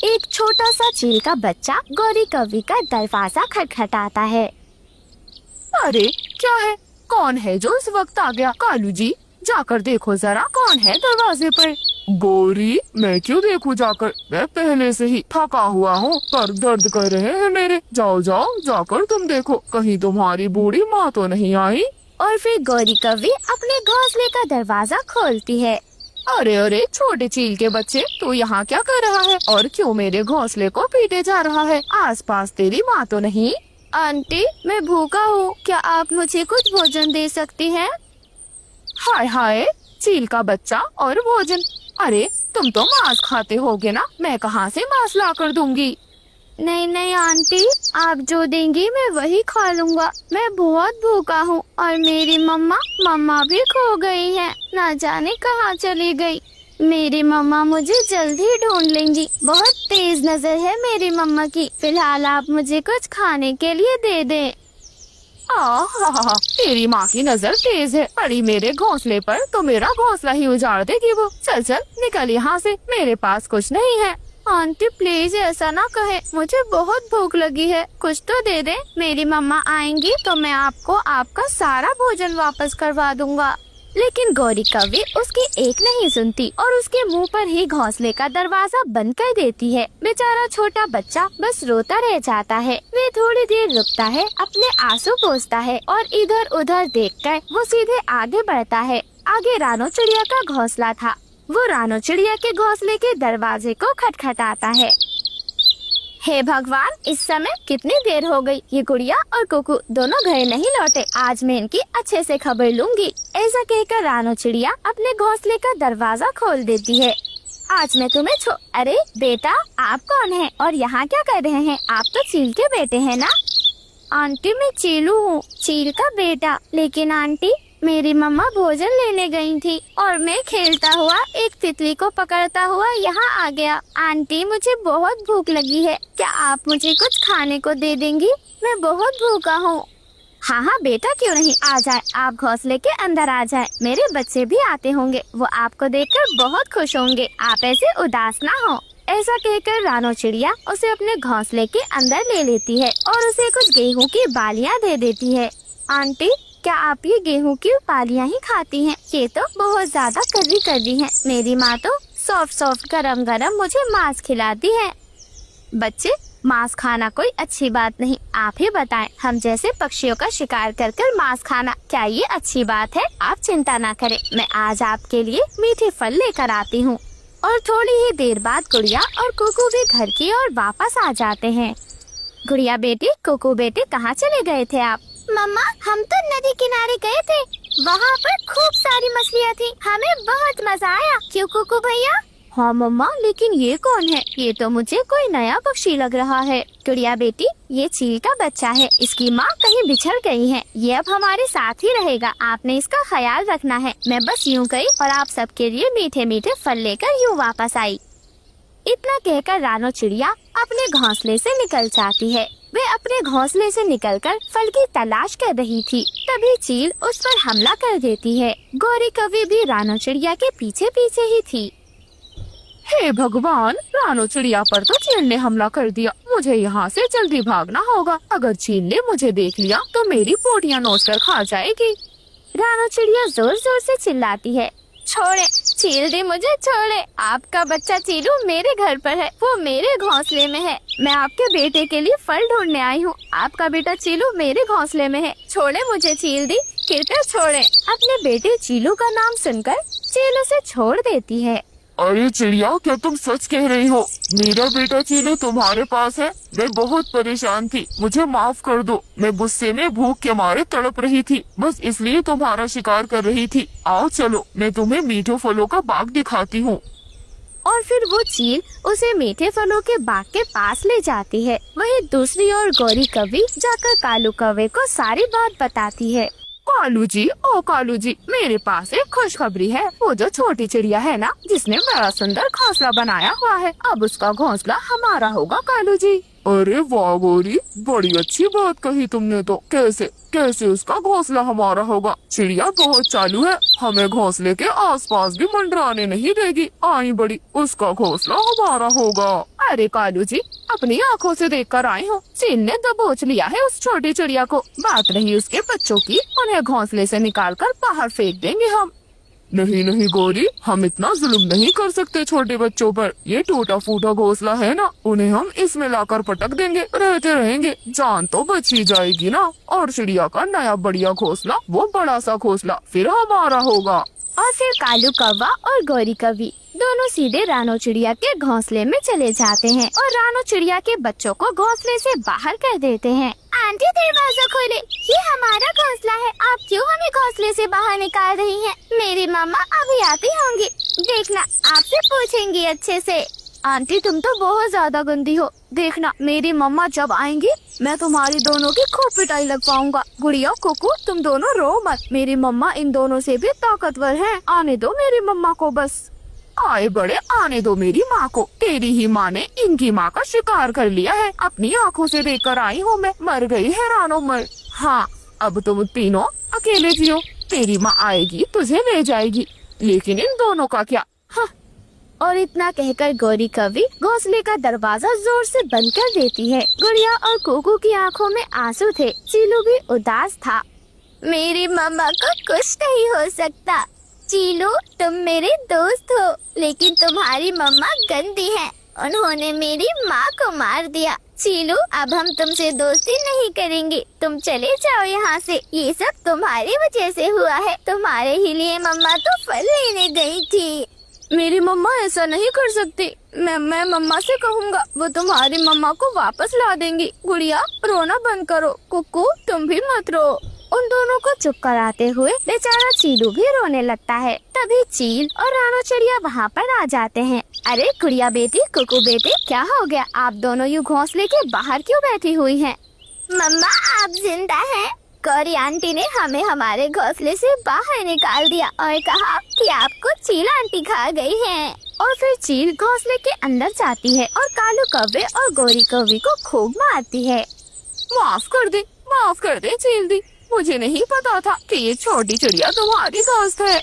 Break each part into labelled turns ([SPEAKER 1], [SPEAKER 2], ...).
[SPEAKER 1] एक छोटा सा चील का बच्चा गौरी कौवी का दरवाजा खटखटाता है।
[SPEAKER 2] अरे क्या है, कौन है जो इस वक्त आ गया? कालू जी जाकर देखो जरा, कौन है दरवाजे पर? गौरी, मैं क्यों देखूं जाकर, मैं पहले से ही थका हुआ हूँ, पर दर्द कर रहे हैं मेरे। जाओ जाओ जाकर तुम देखो, कहीं तुम्हारी बूढ़ी माँ तो नहीं आई।
[SPEAKER 1] और फिर गौरी कौवी अपने घोंसले का दरवाजा खोलती है।
[SPEAKER 2] अरे अरे छोटे चील के बच्चे, तू यहाँ क्या कर रहा है और क्यों मेरे घोंसले को पीटे जा रहा है? आसपास तेरी माँ तो नहीं?
[SPEAKER 1] आंटी, मैं भूखा हूँ, क्या आप मुझे कुछ भोजन दे सकती हैं?
[SPEAKER 2] हाय हाय, चील का बच्चा और भोजन। अरे तुम तो मांस खाते होगे ना, मैं कहाँ से मांस ला कर दूंगी?
[SPEAKER 1] नहीं नहीं आंटी, आप जो देंगी मैं वही खा लूँगा। मैं बहुत भूखा हूँ और मेरी मम्मा भी खो गई है, ना जाने कहाँ चली गई। मेरी मम्मा मुझे जल्द ही ढूंढ लेंगी। बहुत तेज नजर है मेरी मम्मा की। फिलहाल आप मुझे कुछ खाने के लिए दे दें।
[SPEAKER 2] तेरी माँ की नजर तेज है, पड़ी मेरे घोंसले पर तो मेरा घोंसला ही उजाड़ देगी वो। चल चल निकल यहाँ से, मेरे पास कुछ नहीं है।
[SPEAKER 1] आंटी प्लीज ऐसा ना कहे, मुझे बहुत भूख लगी है, कुछ तो दे दे। मेरी मम्मा आएंगी तो मैं आपको आपका सारा भोजन वापस करवा दूंगा। लेकिन गौरी कौवी उसकी एक नहीं सुनती और उसके मुंह पर ही घोंसले का दरवाजा बंद कर देती है। बेचारा छोटा बच्चा बस रोता रह जाता है। वे थोड़ी देर रुकता है, अपने आंसू पोंछता है और इधर उधर देखकर वो सीधे आगे बढ़ता है। आगे रानो चिड़िया का घोंसला था। वो रानो चिड़िया के घोंसले के दरवाजे को खटखटाता है। हे भगवान, इस समय कितनी देर हो गई, ये गुड़िया और कुकू दोनों घर नहीं लौटे। आज मैं इनकी अच्छे से खबर लूंगी। ऐसा कहकर रानो चिड़िया अपने घोंसले का दरवाजा खोल देती है। आज मैं तुम्हें अरे बेटा, आप कौन हैं और यहाँ क्या कर रहे हैं? आप तो चील के बेटे हैं ना? आंटी मैं चीलू हूँ, चील का बेटा। लेकिन आंटी, मेरी मम्मा भोजन लेने गई थी और मैं खेलता हुआ एक तितली को पकड़ता हुआ यहाँ आ गया। आंटी मुझे बहुत भूख लगी है, क्या आप मुझे कुछ खाने को दे देंगी? मैं बहुत भूखा हूँ। हाँ हाँ बेटा, क्यों नहीं, आ जाए, आप घोंसले के अंदर आ जाए। मेरे बच्चे भी आते होंगे, वो आपको देखकर बहुत खुश होंगे। आप ऐसे उदास ना हो। ऐसा कहकर रानो चिड़िया उसे अपने घोंसले के अंदर ले लेती है और उसे कुछ गेहूँ की बालियाँ दे देती है। आंटी, क्या आप ये गेहूँ की बालियाँ ही खाती हैं? ये तो बहुत ज्यादा कर्री कर्री हैं। मेरी माँ तो सॉफ्ट सॉफ्ट गरम गरम मुझे मांस खिलाती है। बच्चे, मांस खाना कोई अच्छी बात नहीं। आप ही बताएं, हम जैसे पक्षियों का शिकार कर कर मांस खाना, क्या ये अच्छी बात है? आप चिंता ना करें, मैं आज आपके लिए मीठे फल लेकर आती हूँ। और थोड़ी ही देर बाद गुड़िया और कुकू भी घर की ओर वापस आ जाते हैं। गुड़िया बेटी, कुकू बेटी, कहाँ चले गए थे आप? मम्मा, हम तो नदी किनारे गए थे, वहाँ पर खूब सारी मछलियाँ थी, हमें बहुत मजा आया। क्यों कुकू भैया? हाँ मम्मा, लेकिन ये कौन है? ये तो मुझे कोई नया पक्षी लग रहा है। गुड़िया बेटी, ये चील का बच्चा है, इसकी माँ कहीं बिछड़ गई है। ये अब हमारे साथ ही रहेगा, आपने इसका ख्याल रखना है। मैं बस यूँ गई और आप सबके लिए मीठे मीठे फल लेकर यूँ वापस आई। इतना कहकर रानो चिड़िया अपने घोंसले से निकल जाती है। वे अपने घोंसले से निकलकर फल की तलाश कर रही थी, तभी चील उस पर हमला कर देती है। गौरी कौवी भी रानो चिड़िया के पीछे पीछे ही थी।
[SPEAKER 2] हे भगवान, रानो चिड़िया पर तो चील ने हमला कर दिया। मुझे यहाँ से जल्दी भागना होगा, अगर चील ने मुझे देख लिया तो मेरी पोटियाँ नोच कर खा जाएगी।
[SPEAKER 1] रानो चिड़िया जोर जोर से चिल्लाती है, छोड़े चील दी, मुझे छोड़े। आपका बच्चा चीलू मेरे घर पर है, वो मेरे घोंसले में है। मैं आपके बेटे के लिए फल ढूंढने आई हूँ। आपका बेटा चीलू मेरे घोंसले में है, छोड़े मुझे चील दी, कृपया छोड़े। अपने बेटे चीलू का नाम सुनकर चील उसे छोड़ देती है।
[SPEAKER 3] अरे चिड़िया, क्या तुम सच कह रही हो? मेरा बेटा चीलू तुम्हारे पास है? मैं बहुत परेशान थी, मुझे माफ कर दो। मैं गुस्से में भूख के मारे तड़प रही थी, बस इसलिए तुम्हारा शिकार कर रही थी। आओ चलो, मैं तुम्हें मीठे फलों का बाग दिखाती हूँ।
[SPEAKER 1] और फिर वो चील उसे मीठे फलों के बाग के पास ले जाती है। वहीं दूसरी ओर गौरी कौवी जाकर कालू कौवे को सारी बात बताती है।
[SPEAKER 2] कालू जी, ओ कालू जी, मेरे पास एक खुशखबरी है। वो जो छोटी चिड़िया है ना, जिसने बड़ा सुंदर घोंसला बनाया हुआ है, अब उसका घोंसला हमारा होगा कालू जी।
[SPEAKER 3] अरे वाह गौरी, बड़ी अच्छी बात कही तुमने तो। कैसे कैसे उसका घोंसला हमारा होगा? चिड़िया बहुत चालू है, हमें घोंसले के आसपास भी मंडराने नहीं देगी। आई बड़ी, उसका घोंसला हमारा होगा।
[SPEAKER 2] अरे कालू जी, अपनी आंखों से देखकर आए हो, चील ने दबोच लिया है उस छोटी चिड़िया को। बात रही उसके बच्चों की, उन्हें घोंसले से निकालकर बाहर फेंक देंगे हम।
[SPEAKER 3] नहीं नहीं गौरी, हम इतना जुल्म नहीं कर सकते छोटे बच्चों पर। ये टूटा फूटा घोंसला है ना, उन्हें हम इसमें लाकर पटक देंगे, रहते रहेंगे, जान तो बच ही जाएगी ना। और चिड़िया का नया बढ़िया घोंसला, वो बड़ा सा घोंसला फिर हमारा होगा।
[SPEAKER 1] और फिर कालू कौवा और गौरी कौवी दोनों सीधे रानो चिड़िया के घोंसले में चले जाते हैं और रानो चिड़िया के बच्चों को घोंसले से बाहर कर देते हैं। आंटी दरवाजा खोले, ये हमारा घोंसला है, आप क्यों हमें घोंसले से बाहर निकाल रही हैं? मेरी मम्मा अभी आती होंगी, देखना आपसे पूछेंगी अच्छे से। आंटी तुम तो बहुत ज्यादा गंदी हो, देखना मेरी मम्मा जब आएंगी मैं तुम्हारी दोनों की खूब पिटाई लगवाऊंगा। गुड़िया कुकू तुम दोनों रो मत, मेरी मम्मा इन दोनों से भी ताकतवर है, आने दो मेरी मम्मा को बस।
[SPEAKER 2] आए बड़े, आने दो मेरी माँ को, तेरी ही माँ ने इनकी माँ का शिकार कर लिया है, अपनी आँखों से देखकर आई हूँ मैं, मर गई है रानो मर। हाँ अब तुम तीनों अकेले जियो, तेरी माँ आएगी तुझे ले जाएगी, लेकिन इन दोनों का क्या? हाँ।
[SPEAKER 1] और इतना कहकर गौरी कौवी घोंसले का दरवाजा जोर से बंद कर देती है। गुड़िया और कुकू की आंखों में आंसू थे, चीलू भी उदास था। मेरी मम्मा को कुछ नहीं हो सकता। चीलू तुम मेरे दोस्त हो, लेकिन तुम्हारी मम्मा गंदी है, उन्होंने मेरी माँ को मार दिया। चीलू अब हम तुमसे दोस्ती नहीं करेंगे, तुम चले जाओ यहाँ से, ये सब तुम्हारी वजह से हुआ है, तुम्हारे ही लिए मम्मा तो फल लेने गई थी।
[SPEAKER 2] मेरी मम्मा ऐसा नहीं कर सकती, मैं मम्मा से कहूँगा, वो तुम्हारी मम्मा को वापस ला देंगी। गुड़िया रोना बंद करो, कुकू तुम भी मत रो।
[SPEAKER 1] उन दोनों को चुप कराते हुए बेचारा चीलू भी रोने लगता है। तभी चील और रानो चिड़िया वहाँ पर आ जाते हैं। अरे गुड़िया बेटी, कुकू बेटे, क्या हो गया? आप दोनों यूँ घोंसले के बाहर क्यों बैठी हुई हैं? मम्मा आप जिंदा हैं? गौरी आंटी ने हमें हमारे घोंसले से बाहर निकाल दिया और कहा कि आपको चील आंटी खा गई हैं। और फिर चील घोंसले के अंदर जाती है और कालू कौवे और गौरी कौवी को खूब मारती है।
[SPEAKER 2] माफ कर दे चील दी, मुझे नहीं पता था कि ये छोटी चिड़िया तुम्हारी दोस्त है।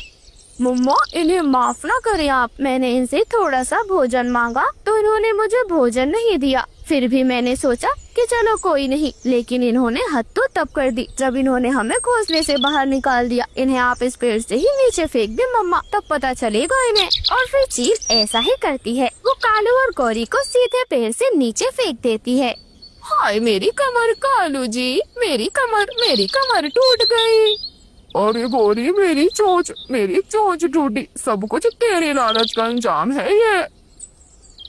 [SPEAKER 2] मम्मा इन्हें माफ ना करें आप, मैंने इनसे थोड़ा सा भोजन मांगा तो इन्होंने मुझे भोजन नहीं दिया, फिर भी मैंने सोचा कि चलो कोई नहीं, लेकिन इन्होंने हद तो तब कर दी जब इन्होंने हमें घोंसले से बाहर निकाल दिया। इन्हें आप इस पेड़ से ही नीचे फेंक दे मम्मा, तब पता चलेगा इन्हें। और फिर चील ऐसा ही करती है, वो कालू और गौरी को सीधे पेड़ से नीचे फेंक देती है। हाय मेरी कमर कालू जी, मेरी कमर टूट गई।
[SPEAKER 3] अरे गौरी, मेरी चोंच टूटी, सब कुछ तेरे लालच का अंजाम है ये।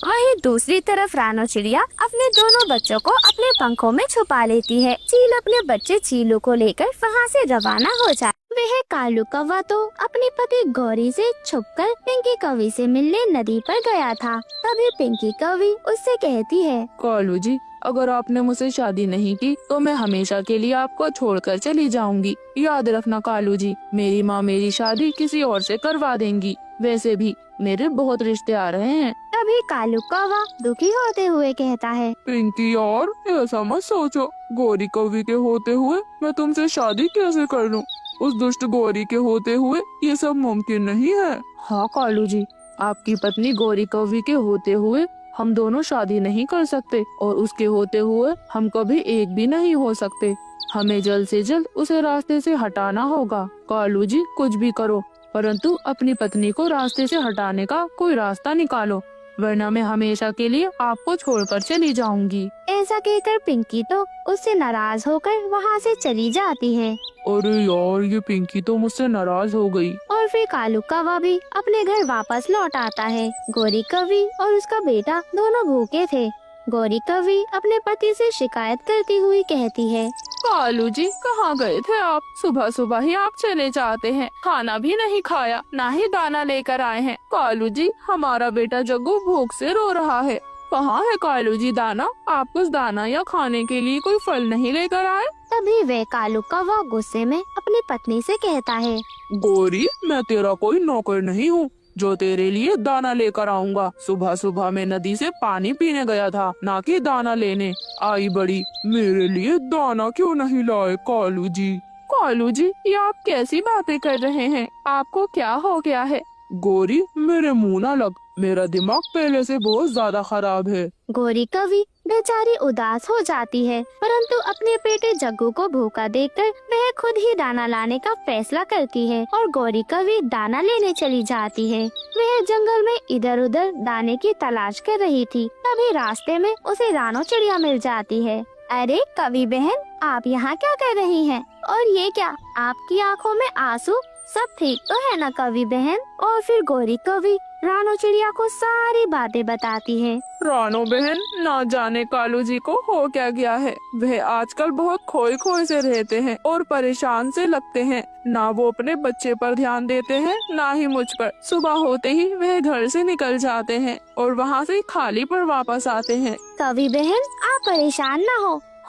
[SPEAKER 1] वहीं दूसरी तरफ रानो चिड़िया अपने दोनों बच्चों को अपने पंखों में छुपा लेती है। चील अपने बच्चे चीलू को लेकर वहाँ से रवाना हो जाए। वह कालू कौवा तो अपनी पति गौरी से छुपकर पिंकी कौवी से मिलने नदी पर गया था। तभी पिंकी कौवी उससे कहती है,
[SPEAKER 2] कालू जी, अगर आपने मुझसे शादी नहीं की तो मैं हमेशा के लिए आपको छोड़कर चली जाऊंगी। याद रखना कालू जी, मेरी माँ मेरी शादी किसी और से करवा देंगी, वैसे भी मेरे बहुत रिश्ते आ रहे हैं।
[SPEAKER 1] तभी कालू कौवा दुखी होते हुए कहता है,
[SPEAKER 3] पिंकी यार, ऐसा मत सोचो, गौरी कौवी के होते हुए मैं तुमसे शादी कैसे कर लूं? उस दुष्ट गौरी के होते हुए ये सब मुमकिन नहीं है।
[SPEAKER 2] हाँ कालू जी, आपकी पत्नी गौरी कौवी के होते हुए हम दोनों शादी नहीं कर सकते और उसके होते हुए हम कभी एक भी नहीं हो सकते। हमें जल्द से जल्द उसे रास्ते से हटाना होगा। कालू जी कुछ भी करो, परंतु अपनी पत्नी को रास्ते से हटाने का कोई रास्ता निकालो, वरना मैं हमेशा के लिए आपको छोड़कर चली जाऊंगी।
[SPEAKER 1] ऐसा कहकर पिंकी तो उससे नाराज होकर वहाँ से चली जाती है।
[SPEAKER 3] अरे यार, ये पिंकी तो मुझसे नाराज हो गई।
[SPEAKER 1] और फिर कालू कौवा भी अपने घर वापस लौट आता है। गौरी कौवी और उसका बेटा दोनों भूखे थे। गौरी कौवी अपने पति से शिकायत करती हुई कहती है,
[SPEAKER 2] कालू जी कहाँ गए थे आप? सुबह सुबह ही आप चले जाते हैं, खाना भी नहीं खाया, ना ही दाना लेकर आए हैं। कालू जी, हमारा बेटा जग्गू भूख से रो रहा है, कहाँ है कालू जी दाना? आप कुछ दाना या खाने के लिए कोई फल नहीं लेकर आए?
[SPEAKER 1] तभी वे कालू कौवा गुस्से में अपनी पत्नी से कहता है,
[SPEAKER 3] गौरी, मैं तेरा कोई नौकर नहीं हूँ,
[SPEAKER 2] जो तेरे लिए दाना लेकर आऊंगा। सुबह सुबह मैं नदी से पानी पीने गया था, ना कि दाना लेने। आई बड़ी, मेरे लिए दाना क्यों नहीं लाए कालू जी? कालू जी, ये आप कैसी बातें कर रहे हैं? आपको क्या हो गया है? गोरी, मेरे मुंह ना लग, मेरा दिमाग पहले से बहुत ज्यादा खराब है।
[SPEAKER 1] गौरी कवि बेचारी उदास हो जाती है, परंतु अपने बेटे जग्गू को भूखा देखकर वह खुद ही दाना लाने का फैसला करती है और गौरी कवि दाना लेने चली जाती है। वह जंगल में इधर उधर दाने की तलाश कर रही थी, तभी रास्ते में उसे रानो चिड़िया मिल जाती है। अरे कवि बहन, आप यहाँ क्या कर रही हैं? और ये क्या, आपकी आँखों में आंसू? सब ठीक तो है ना कवि बहन? और फिर गौरी कवि रानो चिड़िया को सारी बातें बताती है।
[SPEAKER 2] रानो बहन, ना जाने कालू जी को हो क्या गया है। वह आजकल बहुत खोए खोए से रहते हैं और परेशान से लगते हैं। ना वो अपने बच्चे पर ध्यान देते हैं, ना ही मुझ पर। सुबह होते ही वह घर से निकल जाते हैं और वहाँ से खाली पर वापस आते हैं।
[SPEAKER 1] कवि बहन, आप परेशान ना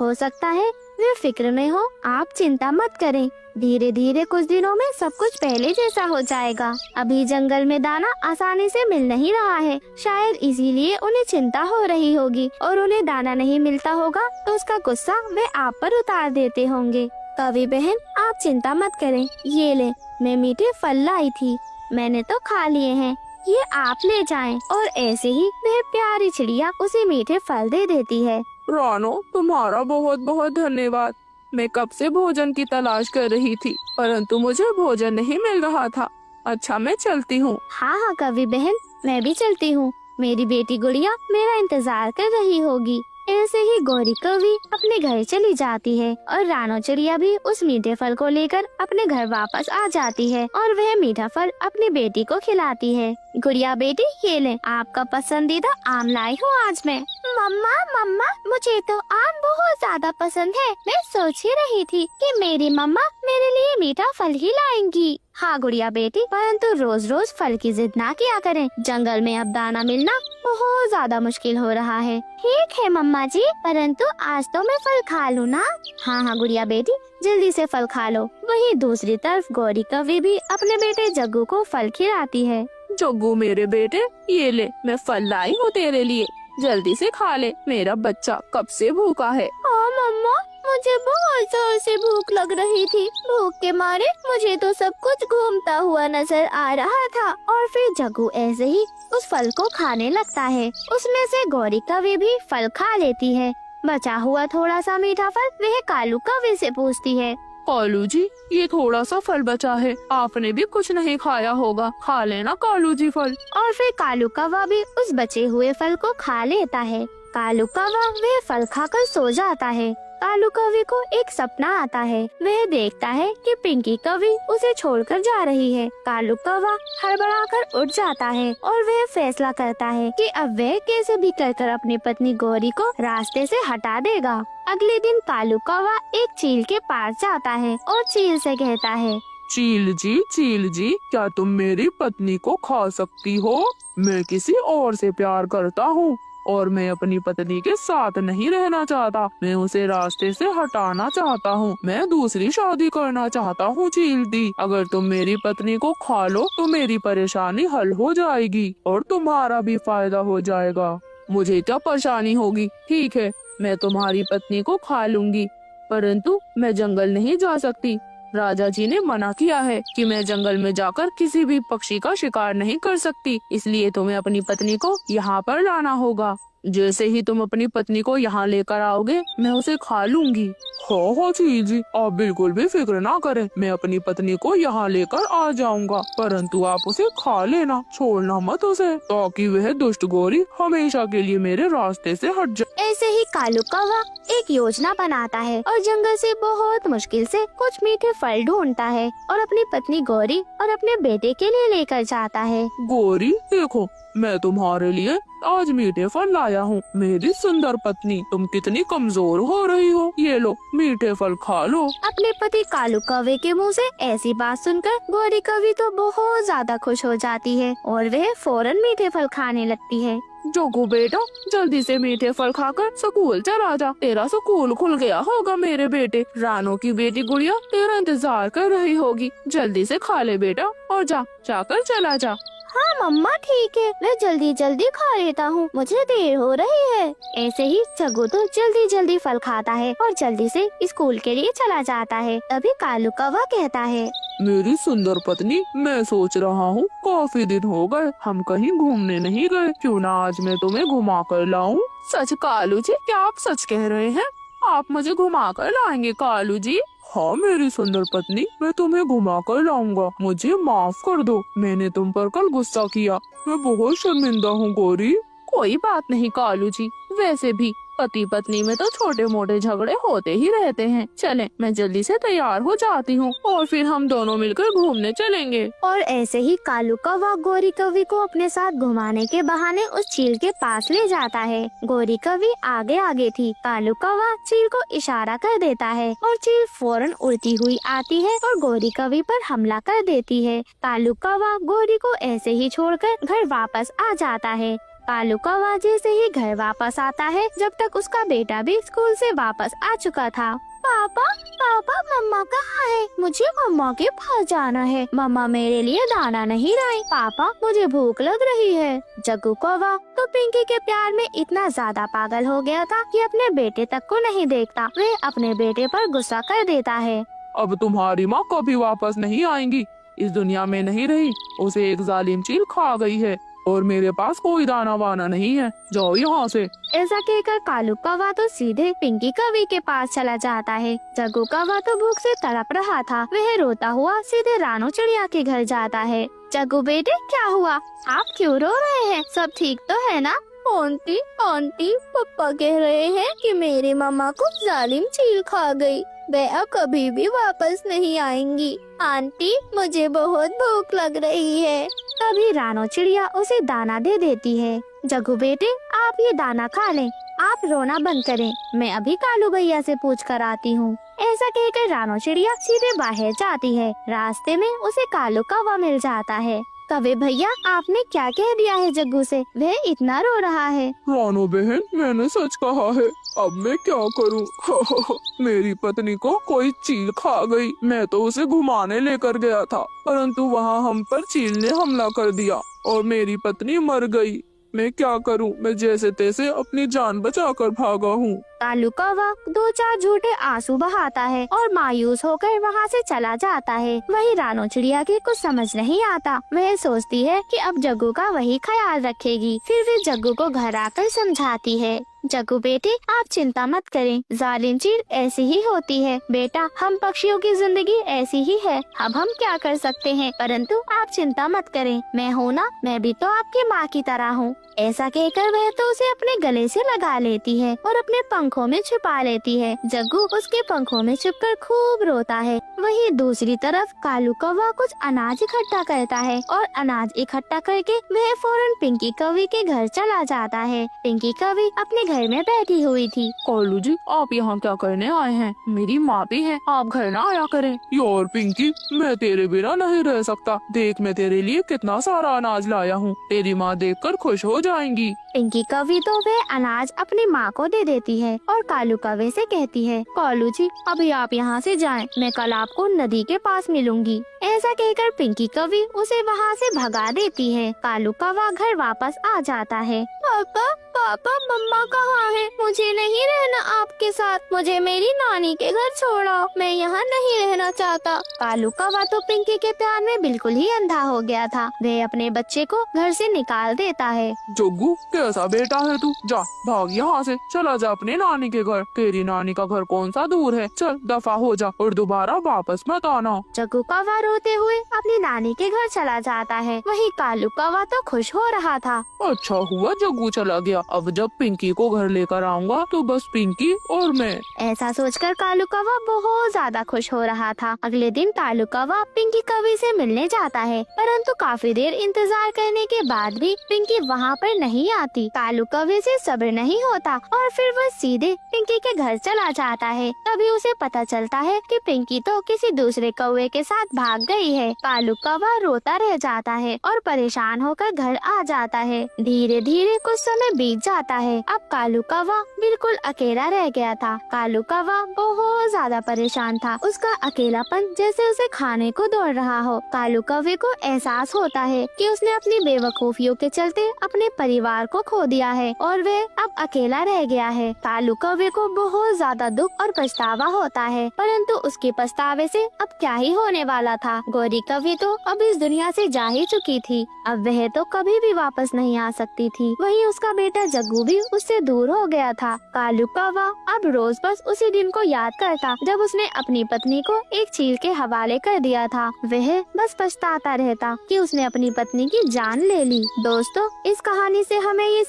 [SPEAKER 1] हो सकता है वे फिक्र में हो। आप चिंता मत करें, धीरे धीरे कुछ दिनों में सब कुछ पहले जैसा हो जाएगा। अभी जंगल में दाना आसानी से मिल नहीं रहा है, शायद इसीलिए उन्हें चिंता हो रही होगी और उन्हें दाना नहीं मिलता होगा तो उसका गुस्सा वे आप पर उतार देते होंगे। कवि बहन, आप चिंता मत करें, ये ले, मैं मीठे फल लाई थी, मैंने तो खा लिए हैं, ये आप ले जाएं। और ऐसे ही वह प्यारी चिड़िया उसे मीठे फल दे देती है।
[SPEAKER 2] रानो, तुम्हारा बहुत बहुत धन्यवाद। मैं कब से भोजन की तलाश कर रही थी, परंतु मुझे भोजन नहीं मिल रहा था। अच्छा, मैं चलती हूँ।
[SPEAKER 1] हाँ हाँ कवि बहन, मैं भी चलती हूँ। मेरी बेटी गुड़िया मेरा इंतजार कर रही होगी। ऐसे ही गौरी कवि अपने घर चली जाती है और रानो चिड़िया भी उस मीठे फल को लेकर अपने घर वापस आ जाती है और वह मीठा फल अपनी बेटी को खिलाती है। गुड़िया बेटी, ये ले, आपका पसंदीदा आम लाई हूँ आज मैं। मम्मा मम्मा, मुझे तो आम बहुत ज्यादा पसंद है। मैं सोच ही रही थी कि मेरी मम्मा मेरे लिए मीठा फल ही लाएंगी। हाँ गुड़िया बेटी, परंतु रोज रोज फल की जिद ना किया करें। जंगल में अब दाना मिलना बहुत ज्यादा मुश्किल हो रहा है। ठीक है मम्मा जी, परंतु आज तो मैं फल खा लूँ ना। हाँ हाँ गुड़िया बेटी, जल्दी से फल खा लो। वहीं दूसरी तरफ गौरी कवि भी अपने बेटे जग्गू को फल खिलाती है।
[SPEAKER 2] जग्गू मेरे बेटे, ये ले, मैं फल लाई हूँ तेरे लिए, जल्दी से खा ले, मेरा बच्चा कब से भूखा है।
[SPEAKER 1] हाँ मम्मा, मुझे बहुत जोर से भूख लग रही थी। भूख के मारे मुझे तो सब कुछ घूमता हुआ नजर आ रहा था। और फिर जग्गू ऐसे ही उस फल को खाने लगता है। उसमें से गौरी कवि भी फल खा लेती है। बचा हुआ थोड़ा सा मीठा फल वह कालू कवि से पूछती है।
[SPEAKER 2] कालू जी, ये थोड़ा सा फल बचा है, आपने भी कुछ नहीं खाया होगा, खा लेना कालू जी फल।
[SPEAKER 1] और फिर कालू कौवा भी उस बचे हुए फल को खा लेता है। कालू कौवा वह फल खाकर सो जाता है। कालू कवि को एक सपना आता है। वह देखता है कि पिंकी कवि उसे छोड़कर जा रही है। कालू कौवा हड़बड़ाकर उठ जाता है और वह फैसला करता है कि अब वह कैसे भी कर अपनी पत्नी गौरी को रास्ते से हटा देगा। अगले दिन कालू कौवा एक चील के पास जाता है और चील से कहता है,
[SPEAKER 2] चील जी, क्या तुम मेरी पत्नी को खा सकती हो? मैं किसी और से प्यार करता हूँ और मैं अपनी पत्नी के साथ नहीं रहना चाहता। मैं उसे रास्ते से हटाना चाहता हूँ। मैं दूसरी शादी करना चाहता हूँ चील दी। अगर तुम मेरी पत्नी को खा लो तो मेरी परेशानी हल हो जाएगी और तुम्हारा भी फायदा हो जाएगा। मुझे क्या परेशानी होगी? ठीक है, मैं तुम्हारी पत्नी को खा लूंगी, परंतु मैं जंगल नहीं जा सकती। राजा जी ने मना किया है कि मैं जंगल में जाकर किसी भी पक्षी का शिकार नहीं कर सकती, इसलिए तुम्हें अपनी पत्नी को यहाँ पर लाना होगा। जैसे ही तुम अपनी पत्नी को यहाँ लेकर आओगे, मैं उसे खा लूंगी। हाँ चील जी, आप बिल्कुल भी फिक्र ना करें, मैं अपनी पत्नी को यहाँ लेकर आ जाऊंगा, परंतु आप उसे खा लेना, छोड़ना मत उसे, ताकि वह दुष्ट गौरी हमेशा के लिए मेरे रास्ते से हट जाए।
[SPEAKER 1] ऐसे ही कालू कौवा एक योजना बनाता है और जंगल से बहुत मुश्किल से कुछ मीठे फल ढूंढता है और अपनी पत्नी गौरी और अपने बेटे के लिए लेकर जाता है।
[SPEAKER 2] गौरी देखो, मैं तुम्हारे लिए आज मीठे फल लाया हूँ। मेरी सुंदर पत्नी, तुम कितनी कमजोर हो रही हो, ये लो मीठे फल खा लो।
[SPEAKER 1] अपने पति कालू कौवे के मुंह से ऐसी बात सुनकर गौरी कवि तो बहुत ज्यादा खुश हो जाती है और वह फौरन मीठे फल खाने लगती है।
[SPEAKER 2] जोगू बेटा, जल्दी से मीठे फल खाकर स्कूल चला जा, तेरा स्कूल खुल गया होगा मेरे बेटे। रानो की बेटी गुड़िया तेरा इंतजार कर रही होगी, जल्दी से खा ले बेटा और जाकर चला जा।
[SPEAKER 1] हाँ मम्मा ठीक है, मैं जल्दी जल्दी खा लेता हूँ, मुझे देर हो रही है। ऐसे ही जग्गू तो जल्दी जल्दी फल खाता है और जल्दी से स्कूल के लिए चला जाता है। तभी कालू कौवा कहता है,
[SPEAKER 2] मेरी सुंदर पत्नी, मैं सोच रहा हूँ काफी दिन हो गए हम कहीं घूमने नहीं गए, क्यों ना आज मैं तुम्हें घुमा कर लाऊं। सच कालू जी, क्या आप सच कह रहे हैं? आप मुझे घुमा कर लाएंगे कालू जी? हाँ मेरी सुंदर पत्नी, मैं तुम्हें घुमा कर लाऊंगा, मुझे माफ कर दो, मैंने तुम पर कल गुस्सा किया, मैं बहुत शर्मिंदा हूँ गौरी। कोई बात नहीं कालू जी, वैसे भी पति पत्नी में तो छोटे मोटे झगड़े होते ही रहते हैं। चलें, मैं जल्दी से तैयार हो जाती हूँ और फिर हम दोनों मिलकर घूमने चलेंगे।
[SPEAKER 1] और ऐसे ही कालू कौवा गोरी कौवी को अपने साथ घुमाने के बहाने उस चील के पास ले जाता है। गोरी कौवी आगे आगे थी, कालू कौवा चील को इशारा कर देता है और चील फौरन उड़ती हुई आती है और गोरी कौवी पर हमला कर देती है। कालू कौवा गोरी को ऐसे ही छोड़कर घर वापस आ जाता है। कालू कौवा जैसे ही घर वापस आता है, जब तक उसका बेटा भी स्कूल से वापस आ चुका था। पापा पापा मम्मा कहाँ है? मुझे मम्मा के पास जाना है, मम्मा मेरे लिए दाना नहीं लाई। पापा मुझे भूख लग रही है। जग्गू कौवा तो पिंकी के प्यार में इतना ज्यादा पागल हो गया था कि अपने बेटे तक को नहीं देखता, वह अपने बेटे पर गुस्सा कर देता है।
[SPEAKER 2] अब तुम्हारी माँ कभी वापस नहीं आएंगी, इस दुनिया में नहीं रही, उसे एक जालिम चील खा गई है और मेरे पास कोई दाना वाना नहीं है, जाओ यहाँ से।
[SPEAKER 1] ऐसा कहकर कालू कौवा तो सीधे पिंकी कौवी के पास चला जाता है। जग्गू कौवा तो भूख से तड़प रहा था, वह रोता हुआ सीधे रानू चिड़िया के घर जाता है। जग्गू बेटे क्या हुआ, आप क्यों रो रहे हैं? सब ठीक तो है ना? आंटी आंटी पापा कह रहे हैं कि मेरी मम्मा को जालिम चील खा गई, वह अब कभी भी वापस नहीं आएंगी। आंटी मुझे बहुत भूख लग रही है। तभी रानो चिड़िया उसे दाना दे देती है। जग्गू बेटे आप ये दाना खा लें, आप रोना बंद करें, मैं अभी कालू भैया से पूछ कर आती हूँ। ऐसा कहकर रानो चिड़िया सीधे बाहर जाती है। रास्ते में उसे कालू कौवा मिल जाता है। कौवे भैया आपने क्या कह दिया है जग्गू से, वह इतना रो रहा है?
[SPEAKER 2] रानो बहन, मैंने सच कहा है, अब मैं क्या करूं? मेरी पत्नी को कोई चील खा गई, मैं तो उसे घुमाने लेकर गया था, परंतु वहाँ हम पर चील ने हमला कर दिया और मेरी पत्नी मर गई। मैं क्या करूं? मैं जैसे तैसे अपनी जान बचाकर भागा हूँ।
[SPEAKER 1] कालू कौवा 2-4 झूठे आंसू बहाता है और मायूस होकर वहाँ से चला जाता है। वही रानो चिड़िया की कुछ समझ नहीं आता, वह सोचती है कि अब जग्गू का वही ख्याल रखेगी। फिर वे जग्गू को घर आकर समझाती है, जग्गू बेटे आप चिंता मत करें, जालिम चील ऐसी ही होती है बेटा, हम पक्षियों की जिंदगी ऐसी ही है, अब हम क्या कर सकते हैं, परंतु आप चिंता मत करें, मैं हूँ ना, मैं भी तो आपकी माँ की तरह हूँ। ऐसा कहकर वह तो उसे अपने गले से लगा लेती है और अपने पंखों में छुपा लेती है। जग्गू उसके पंखों में छुपकर खूब रोता है। वहीं दूसरी तरफ कालू कौवा कुछ अनाज इकट्ठा करता है और अनाज इकट्ठा करके वह फौरन पिंकी कौवी के घर चला जाता है। पिंकी कौवी अपने घर में बैठी हुई थी।
[SPEAKER 2] कालू जी आप यहाँ क्या करने आए हैं? मेरी माँ भी है, आप घर ना आया करें। यार पिंकी, मैं तेरे बिना नहीं रह सकता, देख मैं तेरे लिए कितना सारा अनाज लाया हूँ, तेरी माँ देखकर खुश हो जाएंगी।
[SPEAKER 1] पिंकी कौवी तो वह अनाज अपनी माँ को दे देती है और कालू कौवे से कहती है, कालू जी अभी आप यहाँ से जाएं, मैं कल आपको नदी के पास मिलूंगी। ऐसा कहकर पिंकी कौवी उसे वहाँ से भगा देती है। कालू कौवा घर वापस आ जाता है। पापा पापा मम्मा कहाँ है? मुझे नहीं रहना आपके साथ, मुझे मेरी नानी के घर छोड़ो, मैं यहाँ नहीं रहना चाहता। कालू कौवा तो पिंकी के प्यार में बिल्कुल ही अंधा हो गया था, वह अपने बच्चे को घर से निकाल देता है।
[SPEAKER 2] जग्गू कैसा बेटा है तू, जा भाग यहाँ से, चला जा अपने नानी के घर, तेरी नानी का घर कौन सा दूर है, चल दफा हो जा और दोबारा वापस मत आना।
[SPEAKER 1] जग्गू कौवा रोते हुए अपनी नानी के घर चला जाता है। वहीं कालू कौवा तो खुश हो रहा था।
[SPEAKER 2] अच्छा हुआ जग्गू चला गया, अब जब पिंकी को घर लेकर आऊंगा तो बस पिंकी और मैं।
[SPEAKER 1] ऐसा सोचकर कालू कौवा बहुत ज्यादा खुश हो रहा था। अगले दिन कालू कौवा पिंकी कौवी से मिलने जाता है, परंतु काफी देर इंतजार करने के बाद भी पिंकी वहाँ पर नहीं आती। होती। कालू कौवे से सब्र नहीं होता और फिर वह सीधे पिंकी के घर चला जाता है। तभी उसे पता चलता है कि पिंकी तो किसी दूसरे कौवे के साथ भाग गई है। कालू कौवा रोता रह जाता है और परेशान होकर घर आ जाता है। धीरे धीरे कुछ समय बीत जाता है। अब कालू कौवा बिल्कुल अकेला रह गया था। कालू कौवा बहुत ज्यादा परेशान था। उसका अकेलापन जैसे उसे खाने को दौड़ रहा हो। कालू कौवे को एहसास होता है कि उसने अपनी बेवकूफियों के चलते अपने परिवार को खो दिया है और वह अब अकेला रह गया है। कालू कौवे को बहुत ज्यादा दुख और पछतावा होता है, परंतु उसके पछतावे से अब क्या ही होने वाला था। गौरी कौवी तो अब इस दुनिया से जा ही चुकी थी। अब वह तो कभी भी वापस नहीं आ सकती थी। वहीं उसका बेटा जग्गू भी उससे दूर हो गया था। कालू कौवा अब रोज बस उसी दिन को याद करता जब उसने अपनी पत्नी को एक चील के हवाले कर दिया था। वह बस पछताता रहता कि उसने अपनी पत्नी की जान ले ली। दोस्तों, इस कहानी से हमें ये